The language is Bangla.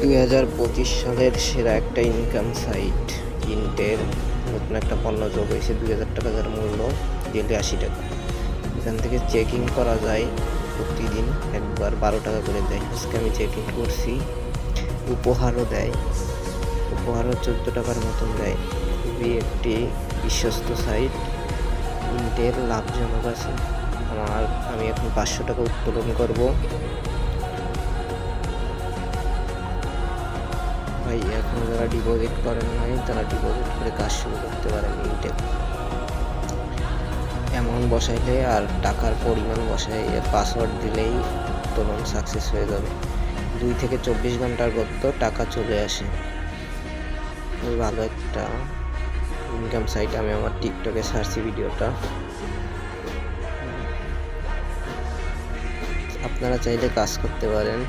2025 সালের সেরা একটা ইনকাম সাইট ইন্টের নতুন একটা পণ্য যোগ হয়েছে। 2000 টাকা যার মূল্য, ডেলি 80 টাকা। এখান থেকে চেকিং করা যায়, প্রতিদিন একবার 12 টাকা করে দেয়। আজকে আমি চেকিং করছি, উপহারও দেয়, উপহারও 14 টাকার মতন দেয়। খুবই একটি বিশ্বস্ত সাইট, ইন্টের লাভজনক আছে। আমি এখন 500 টাকা উত্তোলন করব। ভাই এখন যারা ডিপোজিট করেন নাই তারা ডিপোজিট করে কাজ শুরু করতে পারেন। ইন্টে অ্যামাউন্ট বসাইলে আর টাকার পরিমাণ বসাইলে পাসওয়ার্ড দিলেই উত্তোলন সাকসেস হয়ে যাবে। 2 থেকে 24 ঘন্টার মধ্যে টাকা চলে আসে। খুবই ভালো একটা ইনকাম সাইট। আমি আমার টিকটকে সার্চি ভিডিওটা, আপনারা চাইলে কাজ করতে পারেন।